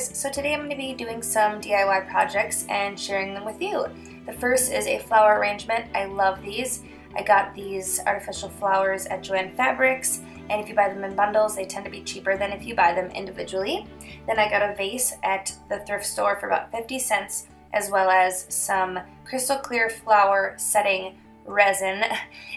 guys, so today I'm going to be doing some DIY projects and sharing them with you. The first is a flower arrangement. I love these. I got these artificial flowers at Joann Fabrics, and if you buy them in bundles they tend to be cheaper than if you buy them individually. Then I got a vase at the thrift store for about 50 cents, as well as some crystal clear flower setting resin,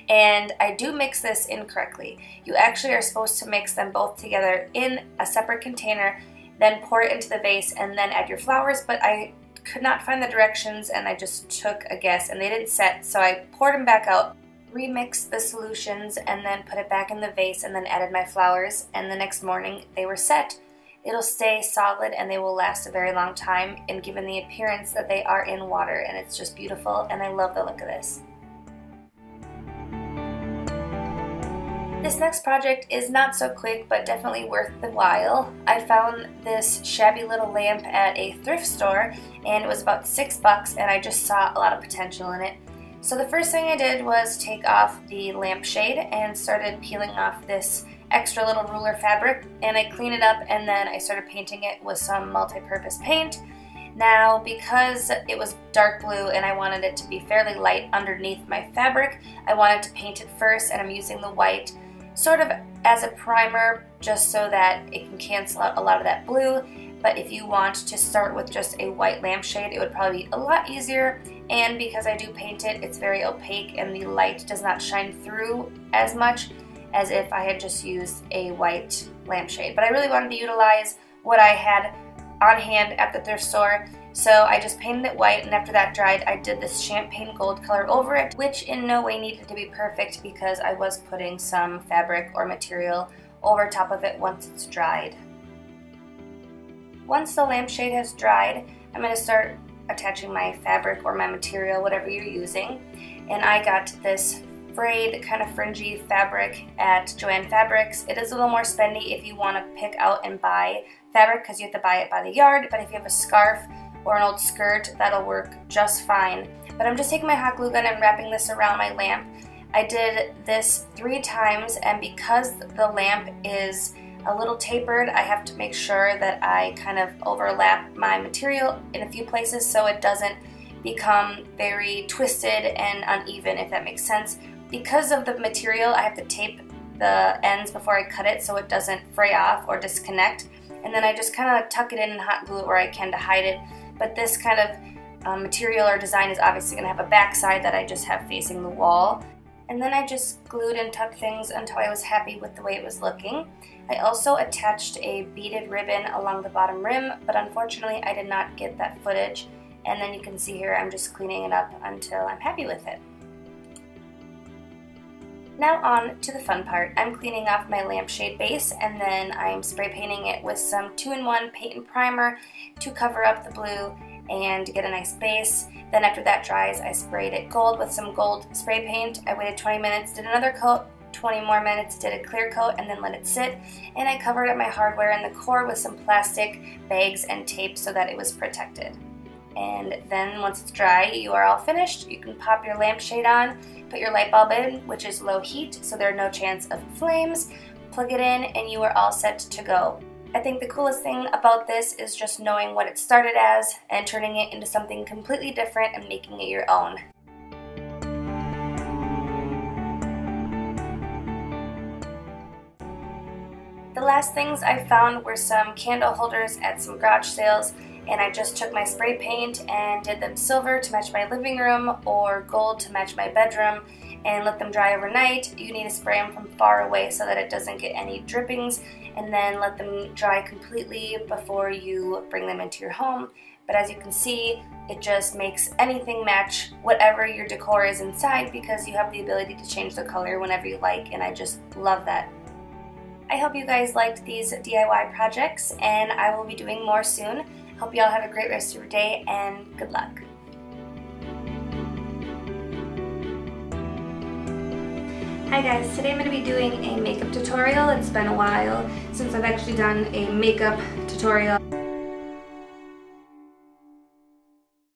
and I do mix this incorrectly. You actually are supposed to mix them both together in a separate container, then pour it into the vase and then add your flowers, but I could not find the directions and I just took a guess and they didn't set, so I poured them back out, remixed the solutions, and then put it back in the vase and then added my flowers, and the next morning they were set. It'll stay solid and they will last a very long time, and given the appearance that they are in water, and it's just beautiful and I love the look of this. This next project is not so quick, but definitely worth the while. I found this shabby little lamp at a thrift store, and it was about $6, and I just saw a lot of potential in it. So the first thing I did was take off the lampshade and started peeling off this extra little ruler fabric, and I cleaned it up and then I started painting it with some multi-purpose paint. Now, because it was dark blue and I wanted it to be fairly light underneath my fabric, I wanted to paint it first, and I'm using the white sort of as a primer just so that it can cancel out a lot of that blue. But if you want to start with just a white lampshade, it would probably be a lot easier, and because I do paint it, it's very opaque and the light does not shine through as much as if I had just used a white lampshade. But I really wanted to utilize what I had on hand at the thrift store, so I just painted it white, and after that dried I did this champagne gold color over it, which in no way needed to be perfect because I was putting some fabric or material over top of it once it's dried. Once the lampshade has dried, I'm going to start attaching my fabric or my material, whatever you're using, and I got this frayed kind of fringy fabric at Joann Fabrics. It is a little more spendy if you want to pick out and buy fabric because you have to buy it by the yard, but if you have a scarf or an old skirt, that'll work just fine. But I'm just taking my hot glue gun and wrapping this around my lamp. I did this 3 times, and because the lamp is a little tapered, I have to make sure that I kind of overlap my material in a few places so it doesn't become very twisted and uneven, if that makes sense. Because of the material, I have to tape the ends before I cut it so it doesn't fray off or disconnect, and then I just kind of tuck it in and hot glue it where I can to hide it. But this kind of material or design is obviously going to have a back side that I just have facing the wall. And then I just glued and tucked things until I was happy with the way it was looking. I also attached a beaded ribbon along the bottom rim, but unfortunately I did not get that footage. And then you can see here I'm just cleaning it up until I'm happy with it. Now on to the fun part. I'm cleaning off my lampshade base, and then I'm spray painting it with some 2-in-1 paint and primer to cover up the blue and get a nice base. Then after that dries, I sprayed it gold with some gold spray paint. I waited 20 minutes, did another coat, 20 more minutes, did a clear coat, and then let it sit. And I covered up my hardware in the core with some plastic bags and tape so that it was protected. And then once it's dry, you are all finished. You can pop your lampshade on, put your light bulb in, which is low heat, so there are no chance of flames, plug it in, and you are all set to go. I think the coolest thing about this is just knowing what it started as and turning it into something completely different and making it your own. The last things I found were some candle holders at some garage sales, and I just took my spray paint and did them silver to match my living room or gold to match my bedroom and let them dry overnight. You need to spray them from far away so that it doesn't get any drippings, and then let them dry completely before you bring them into your home. But as you can see, it just makes anything match whatever your decor is inside because you have the ability to change the color whenever you like, and I just love that. I hope you guys liked these DIY projects, and I will be doing more soon. Hope you all have a great rest of your day, and good luck. Hi guys, today I'm going to be doing a makeup tutorial. It's been a while since I've actually done a makeup tutorial